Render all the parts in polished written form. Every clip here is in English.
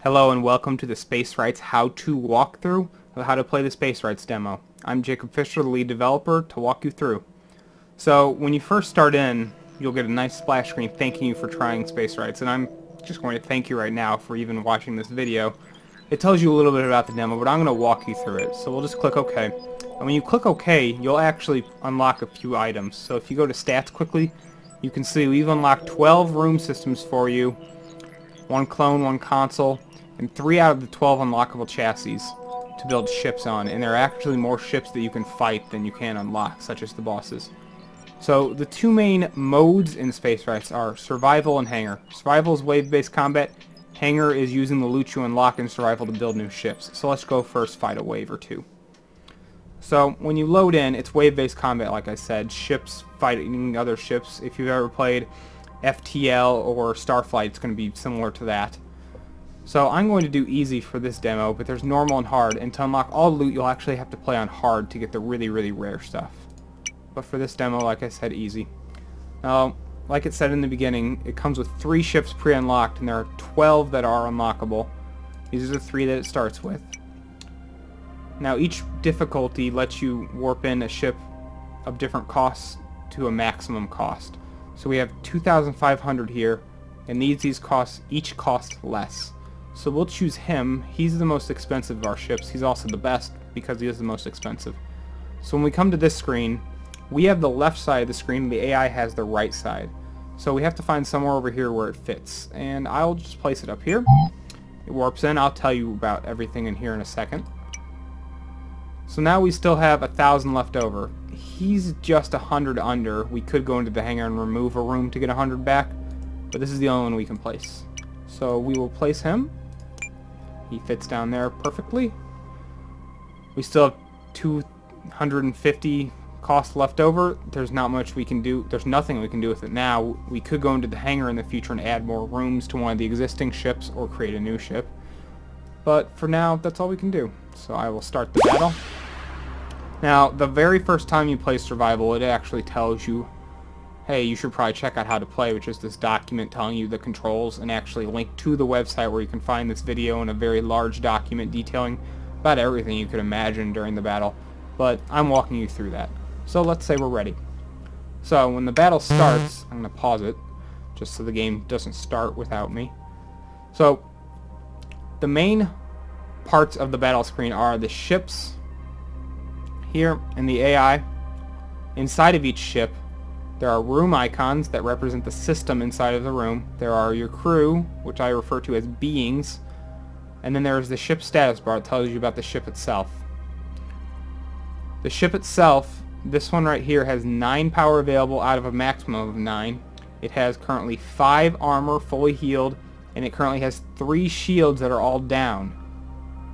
Hello and welcome to the Spacewrights how-to walkthrough of how to play the Spacewrights demo. I'm Jacob Fisher, the lead developer, to walk you through. So when you first start in, you'll get a nice splash screen thanking you for trying Spacewrights, and I'm just going to thank you right now for even watching this video. It tells you a little bit about the demo, but I'm going to walk you through it. So we'll just click OK. And when you click OK, you'll actually unlock a few items. So if you go to stats quickly, you can see we've unlocked 12 room systems for you, 1 clone, 1 console, and 3 out of the 12 unlockable chassis to build ships on. And there are actually more ships that you can fight than you can unlock, such as the bosses. So the two main modes in Spacewrights are Survival and Hangar. Survival is wave-based combat. Hangar is using the loot you unlock in Survival to build new ships. So let's go first fight a wave or two. So when you load in, it's wave-based combat, like I said. Ships fighting other ships. If you've ever played FTL or Starflight, it's going to be similar to that. So I'm going to do easy for this demo, but there's normal and hard, and to unlock all loot you'll actually have to play on hard to get the really, really rare stuff. But for this demo, like I said, easy. Now, like it said in the beginning, it comes with 3 ships pre-unlocked, and there are 12 that are unlockable. These are the 3 that it starts with. Now each difficulty lets you warp in a ship of different costs to a maximum cost. So we have 2,500 here, and these costs each cost less. So we'll choose him. He's the most expensive of our ships. He's also the best because he is the most expensive. So when we come to this screen, we have the left side of the screen, the AI has the right side. So we have to find somewhere over here where it fits. And I'll just place it up here. It warps in. I'll tell you about everything in here in a second. So now we still have 1,000 left over. He's just 100 under. We could go into the hangar and remove a room to get 100 back, but this is the only one we can place. So we will place him. He fits down there perfectly. We still have 250 cost left over. There's not much we can do. There's nothing we can do with it now. We could go into the hangar in the future and add more rooms to one of the existing ships or create a new ship. But for now, that's all we can do. So I will start the battle. Now, the very first time you play Survival, it actually tells you, hey, you should probably check out how to play, which is this document telling you the controls and actually link to the website where you can find this video and a very large document detailing about everything you could imagine during the battle. But I'm walking you through that. So let's say we're ready. So when the battle starts, I'm going to pause it just so the game doesn't start without me. So the main parts of the battle screen are the ships here and the AI. Inside of each ship there are room icons that represent the system inside of the room. There are your crew, which I refer to as beings, and then there's the ship status bar that tells you about the ship itself. The ship itself, this one right here, has 9 power available out of a maximum of 9. It has currently 5 armor fully healed, and it currently has 3 shields that are all down.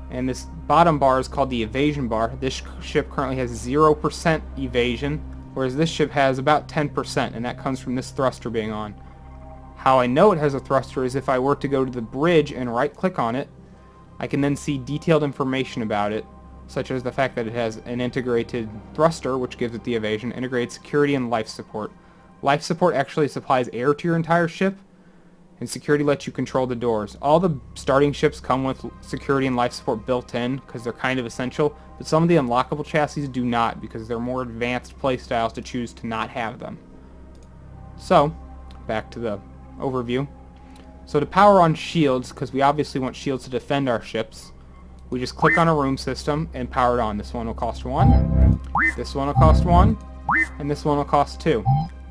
And this bottom bar is called the evasion bar. This ship currently has 0% evasion, whereas this ship has about 10%, and that comes from this thruster being on. How I know it has a thruster is if I were to go to the bridge and right-click on it, I can then see detailed information about it, such as the fact that it has an integrated thruster, which gives it the evasion, integrated security, and life support. Life support actually supplies air to your entire ship, and security lets you control the doors. All the starting ships come with security and life support built in because they're kind of essential, but some of the unlockable chassis do not because they're more advanced playstyles to choose to not have them. So, back to the overview. So to power on shields, because we obviously want shields to defend our ships, we just click on a room system and power it on. This one will cost 1, this one will cost 1, and this one will cost 2.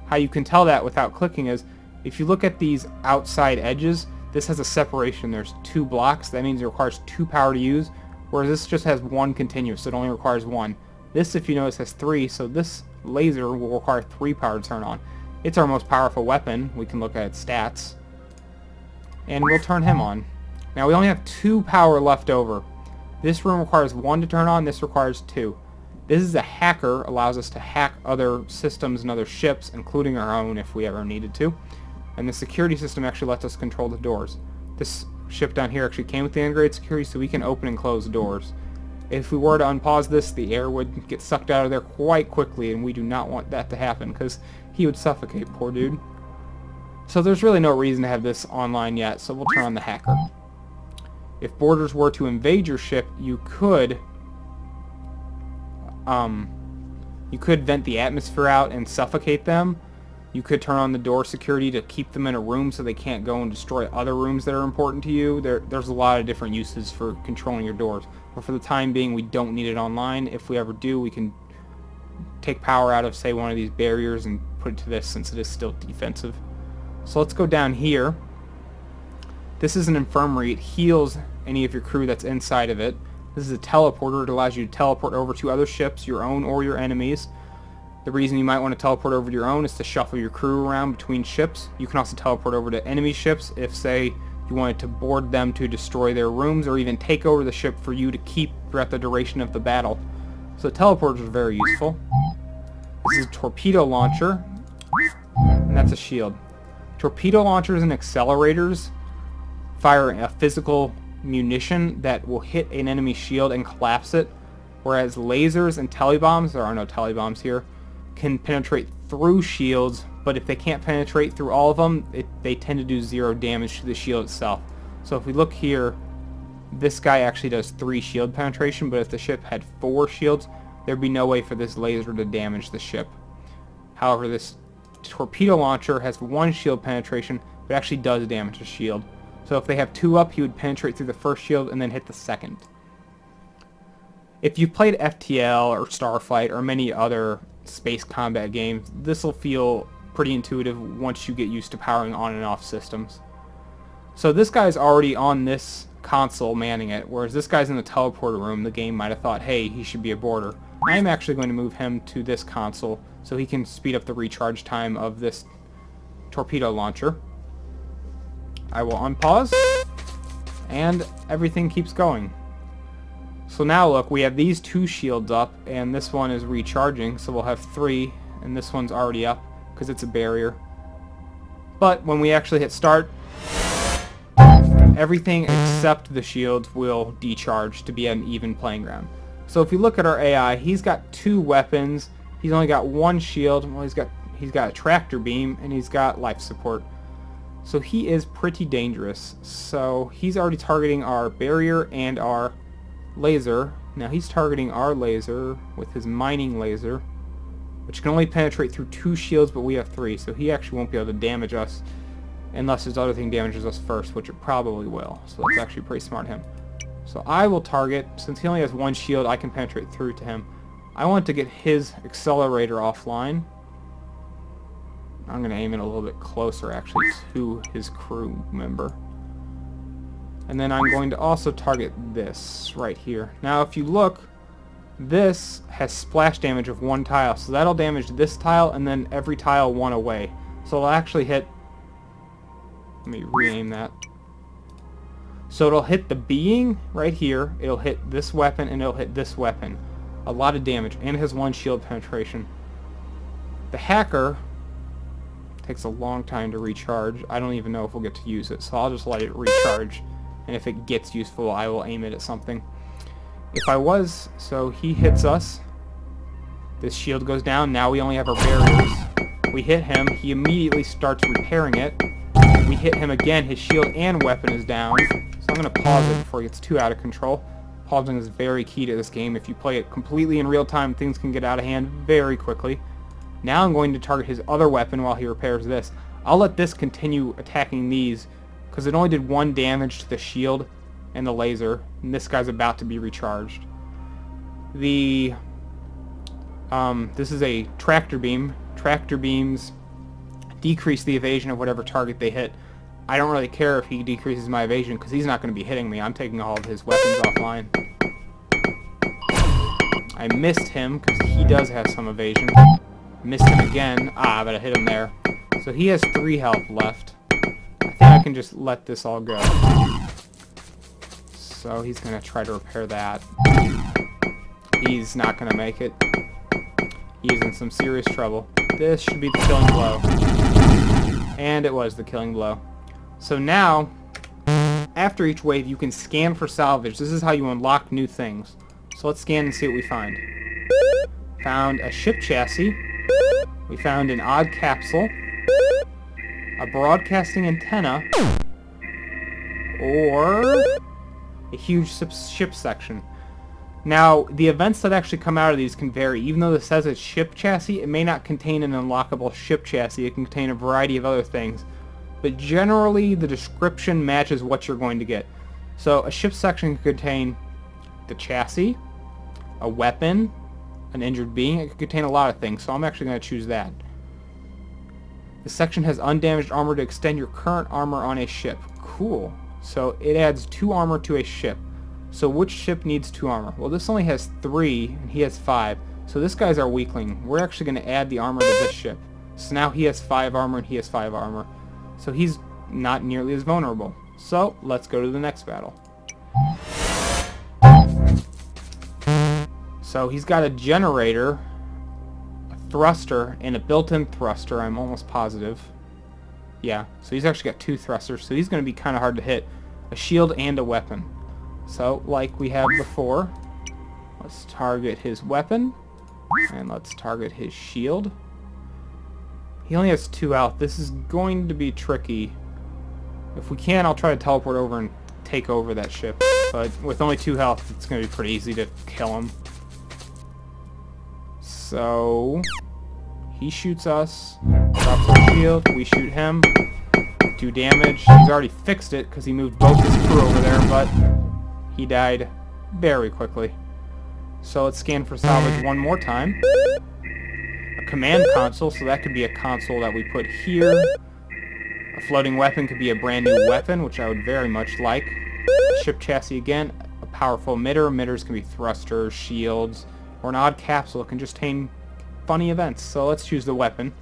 How you can tell that without clicking is, if you look at these outside edges, this has a separation. There's 2 blocks. That means it requires 2 power to use, whereas this just has 1 continuous, so it only requires 1. This, if you notice, has 3, so this laser will require 3 power to turn on. It's our most powerful weapon. We can look at its stats. And we'll turn him on. Now we only have 2 power left over. This room requires 1 to turn on, this requires 2. This is a hacker, allows us to hack other systems and other ships, including our own if we ever needed to. And the security system actually lets us control the doors. This ship down here actually came with the integrated security, so we can open and close doors. If we were to unpause this, the air would get sucked out of there quite quickly, and we do not want that to happen because he would suffocate, poor dude. So there's really no reason to have this online yet, so we'll turn on the hacker. If boarders were to invade your ship, you could vent the atmosphere out and suffocate them. You could turn on the door security to keep them in a room so they can't go and destroy other rooms that are important to you. There's a lot of different uses for controlling your doors. But for the time being, we don't need it online. If we ever do, we can take power out of, say, one of these barriers and put it to this since it is still defensive. So let's go down here. This is an infirmary. It heals any of your crew that's inside of it. This is a teleporter. It allows you to teleport over to other ships, your own or your enemies. The reason you might want to teleport over to your own is to shuffle your crew around between ships. You can also teleport over to enemy ships if, say, you wanted to board them to destroy their rooms, or even take over the ship for you to keep throughout the duration of the battle. So teleporters are very useful. This is a torpedo launcher, and that's a shield. Torpedo launchers and accelerators fire a physical munition that will hit an enemy shield and collapse it, whereas lasers and telebombs, there are no telebombs here, can penetrate through shields, but if they can't penetrate through all of them, they tend to do 0 damage to the shield itself. So if we look here, this guy actually does 3 shield penetration, but if the ship had 4 shields, there'd be no way for this laser to damage the ship. However, this torpedo launcher has 1 shield penetration, but actually does damage the shield. So if they have 2 up, he would penetrate through the first shield and then hit the second. If you've played FTL or Starflight or many other space combat games, this will feel pretty intuitive once you get used to powering on and off systems. So this guy's already on this console manning it, whereas this guy's in the teleporter room. The game might have thought, hey, he should be a boarder. I am actually going to move him to this console so he can speed up the recharge time of this torpedo launcher. I will unpause, and everything keeps going. So now look, we have these 2 shields up, and this one is recharging, so we'll have 3, and this one's already up because it's a barrier. But when we actually hit start, everything except the shields will decharge to be an even playing ground. So if you look at our AI, he's got 2 weapons, he's only got 1 shield, well, he's got a tractor beam, and he's got life support. So he is pretty dangerous. So he's already targeting our barrier and our laser. Now he's targeting our laser with his mining laser, which can only penetrate through 2 shields, but we have 3, so he actually won't be able to damage us unless his other thing damages us first, which it probably will. So that's actually pretty smart of him. So I will target, since he only has 1 shield, I can penetrate through to him. I want to get his accelerator offline. I'm going to aim it a little bit closer, actually, to his crew member. And then I'm going to also target this right here. Now, if you look, this has splash damage of 1 tile, so that'll damage this tile and then every tile 1 away. So it'll actually hit... Let me re-aim that. So it'll hit the being right here, it'll hit this weapon, and it'll hit this weapon. A lot of damage, and it has 1 shield penetration. The hacker takes a long time to recharge. I don't even know if we'll get to use it, so I'll just let it recharge. And if it gets useful, I will aim it at something. If I was, so he hits us. This shield goes down. Now we only have our barriers. We hit him. He immediately starts repairing it. We hit him again. His shield and weapon is down. So I'm going to pause it before it gets too out of control. Pausing is very key to this game. If you play it completely in real time, things can get out of hand very quickly. Now I'm going to target his other weapon while he repairs this. I'll let this continue attacking these, because it only did 1 damage to the shield and the laser, and this guy's about to be recharged. This is a tractor beam. Tractor beams decrease the evasion of whatever target they hit. I don't really care if he decreases my evasion, because he's not going to be hitting me. I'm taking all of his weapons offline. I missed him, because he does have some evasion. Missed him again. But I hit him there. So he has 3 health left. I think I can just let this all go. So he's going to try to repair that. He's not going to make it. He is in some serious trouble. This should be the killing blow. And it was the killing blow. So now, after each wave, you can scan for salvage. This is how you unlock new things. So let's scan and see what we find. Found a ship chassis. We found an odd capsule. A broadcasting antenna. Or a huge ship section. Now, the events that actually come out of these can vary. Even though this says it's ship chassis, it may not contain an unlockable ship chassis. It can contain a variety of other things. But generally, the description matches what you're going to get. So, a ship section can contain the chassis, a weapon, an injured being. It can contain a lot of things, so I'm actually going to choose that. The section has undamaged armor to extend your current armor on a ship. Cool. So, it adds 2 armor to a ship. So which ship needs 2 armor? Well, this only has 3, and he has 5. So this guy's our weakling. We're actually going to add the armor to this ship. So now he has 5 armor, and he has 5 armor. So he's not nearly as vulnerable. So let's go to the next battle. So he's got a generator, a thruster, and a built-in thruster, I'm almost positive. Yeah, so he's actually got 2 thrusters, so he's going to be kind of hard to hit. A shield and a weapon. So, like we have before, let's target his weapon, and let's target his shield. He only has 2 health. This is going to be tricky. If we can, I'll try to teleport over and take over that ship, but with only 2 health, it's going to be pretty easy to kill him. So, he shoots us, drops our shield, we shoot him, 2 damage. He's already fixed it because he moved both his crew over there, but he died very quickly. So let's scan for salvage one more time. A command console, so that could be a console that we put here. A floating weapon could be a brand new weapon, which I would very much like. Ship chassis again. A powerful emitter. Emitters can be thrusters, shields, or an odd capsule. It can just contain funny events. So let's choose the weapon.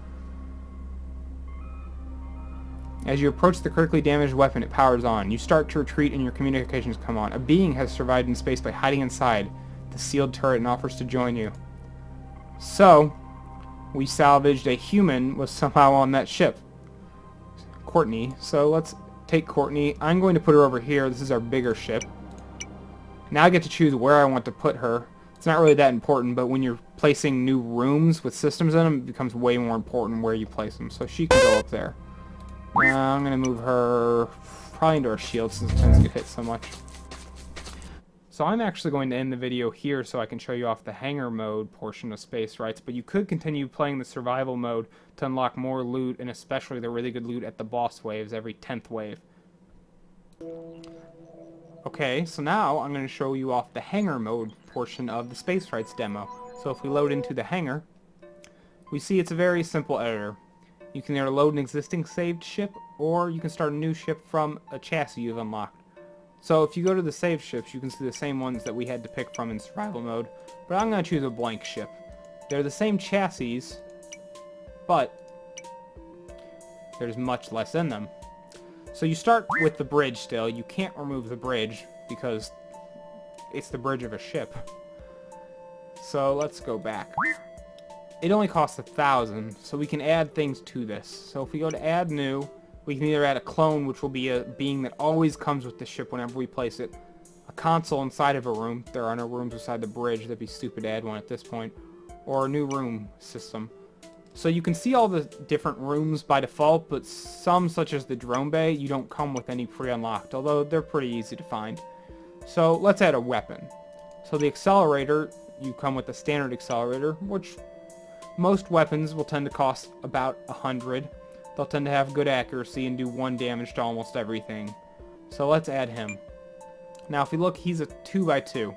As you approach the critically damaged weapon, it powers on. You start to retreat and your communications come on. A being has survived in space by hiding inside the sealed turret and offers to join you. So, we salvaged a human was somehow on that ship. Courtney. So let's take Courtney. I'm going to put her over here. This is our bigger ship. Now I get to choose where I want to put her. It's not really that important, but when you're placing new rooms with systems in them, it becomes way more important where you place them. So she can go up there. I'm going to move her probably into our shield since it tends to get hit so much. So I'm actually going to end the video here so I can show you off the hangar mode portion of Spacewrights, but you could continue playing the survival mode to unlock more loot, and especially the really good loot at the boss waves every 10th wave. Okay, so now I'm going to show you off the hangar mode portion of the Spacewrights demo. So if we load into the hangar, we see it's a very simple editor. You can either load an existing saved ship, or you can start a new ship from a chassis you've unlocked. So if you go to the saved ships, you can see the same ones that we had to pick from in survival mode, but I'm going to choose a blank ship. They're the same chassis, but there's much less in them. So you start with the bridge still. You can't remove the bridge because it's the bridge of a ship. So let's go back. It only costs 1,000, so we can add things to this. So if we go to add new, we can either add a clone, which will be a being that always comes with the ship whenever we place it, a console inside of a room. There are no rooms beside the bridge. That'd be stupid to add one at this point. Or a new room system. So you can see all the different rooms by default, but some, such as the drone bay, you don't come with any pre-unlocked, although they're pretty easy to find. So let's add a weapon. So the accelerator, you come with the standard accelerator, which most weapons will tend to cost about 100. They'll tend to have good accuracy and do 1 damage to almost everything. So let's add him. Now if we look, he's a 2x2.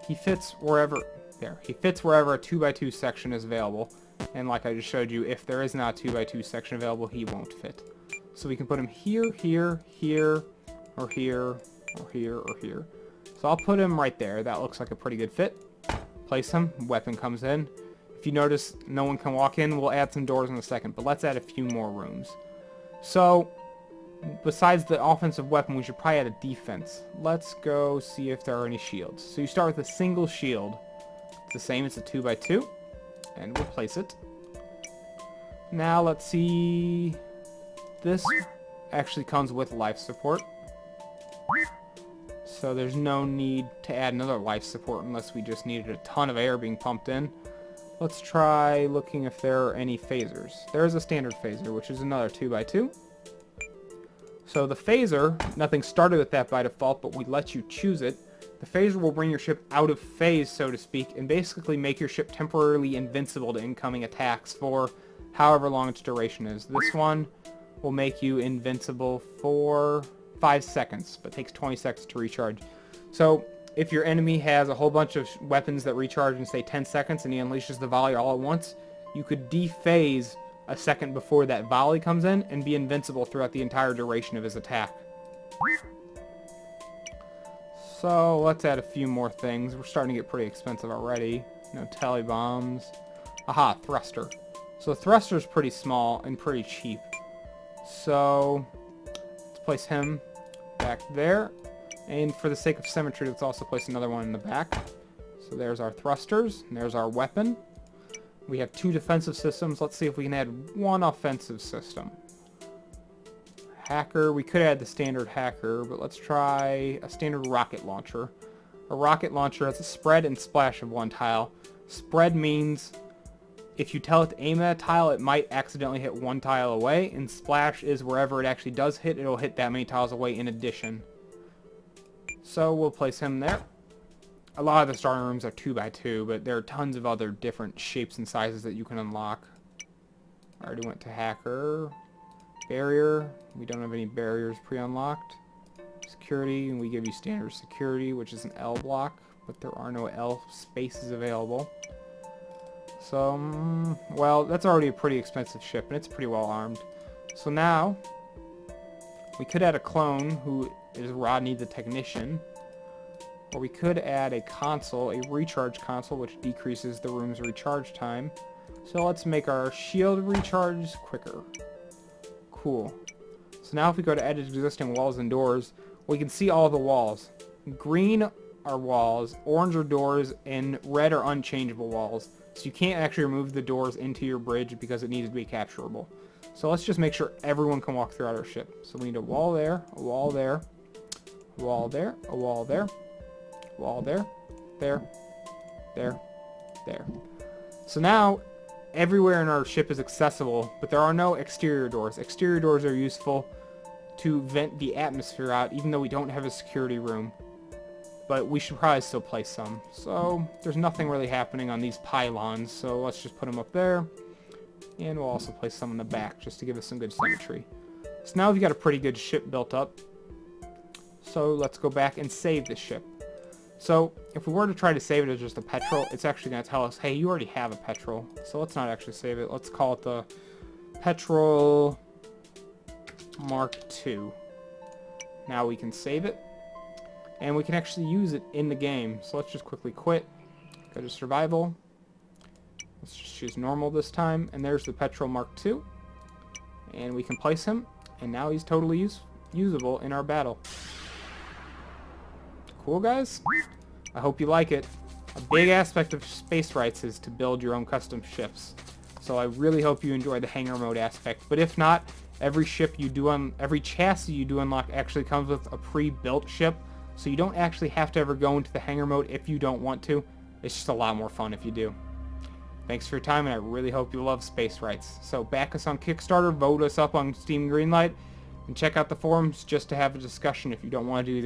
He fits wherever, there, he fits wherever a 2x2 section is available. And like I just showed you, if there is not a 2x2 section available, he won't fit. So we can put him here, here, here, or here, or here, or here. So I'll put him right there. That looks like a pretty good fit. Place him, weapon comes in. If you notice no one can walk in, we'll add some doors in a second, but let's add a few more rooms. So, besides the offensive weapon, we should probably add a defense. Let's go see if there are any shields. So you start with a single shield. It's the same, it's a 2x2. And we'll place it. Now let's see... This actually comes with life support. So there's no need to add another life support unless we just needed a ton of air being pumped in. Let's try looking if there are any phasers. There is a standard phaser, which is another 2x2. So the phaser, nothing started with that by default, but we let you choose it. The phaser will bring your ship out of phase, so to speak, and basically make your ship temporarily invincible to incoming attacks for however long its duration is. This one will make you invincible for 5 seconds, but takes 20 seconds to recharge. So if your enemy has a whole bunch of weapons that recharge in, say, 10 seconds, and he unleashes the volley all at once, you could dephase a second before that volley comes in and be invincible throughout the entire duration of his attack. So let's add a few more things. We're starting to get pretty expensive already. No tele bombs. Aha, thruster. So the thruster is pretty small and pretty cheap. So let's place him back there. And for the sake of symmetry, let's also place another one in the back. So there's our thrusters, and there's our weapon. We have 2 defensive systems. Let's see if we can add 1 offensive system. Hacker. We could add the standard hacker, but let's try a standard rocket launcher. A rocket launcher has a spread and splash of 1 tile. Spread means if you tell it to aim at a tile, it might accidentally hit 1 tile away, and splash is wherever it actually does hit, it'll hit that many tiles away in addition. So we'll place him there. A lot of the starting rooms are 2x2, but there are tons of other different shapes and sizes that you can unlock. I already went to hacker. Barrier. We don't have any barriers pre-unlocked. Security, and we give you standard security, which is an L block, but there are no L spaces available. So, well, that's already a pretty expensive ship, and it's pretty well armed. So now, we could add a clone, who is Rodney the Technician. Or we could add a console, a recharge console, which decreases the room's recharge time. So let's make our shield recharge quicker. Cool. So now if we go to edit existing walls and doors, we can see all the walls. Green are walls, orange are doors, and red are unchangeable walls. So you can't actually remove the doors into your bridge because it needs to be capturable. So let's just make sure everyone can walk throughout our ship. So we need a wall there, a wall there, a wall there, a wall there, wall there, there, there, there. So now everywhere in our ship is accessible, but there are no exterior doors. Exterior doors are useful to vent the atmosphere out, even though we don't have a security room. But we should probably still place some. So there's nothing really happening on these pylons, so let's just put them up there. And we'll also place some in the back, just to give us some good symmetry. So now we've got a pretty good ship built up. So let's go back and save this ship. So if we were to try to save it as just a petrol, it's actually going to tell us, hey, you already have a petrol. So let's not actually save it. Let's call it the Petrol Mark II. Now we can save it. And we can actually use it in the game. So let's just quickly quit. Go to survival. Let's just choose normal this time. And there's the Petrol Mark II. And we can place him. And now he's totally usable in our battle. Cool, guys? I hope you like it. A big aspect of Spacewrights is to build your own custom ships. So I really hope you enjoy the hangar mode aspect. But if not, every ship you do every chassis you do unlock actually comes with a pre-built ship. So you don't actually have to ever go into the hangar mode if you don't want to. It's just a lot more fun if you do. Thanks for your time, and I really hope you love Spacewrights. So back us on Kickstarter, vote us up on Steam Greenlight, and check out the forums just to have a discussion if you don't want to do either.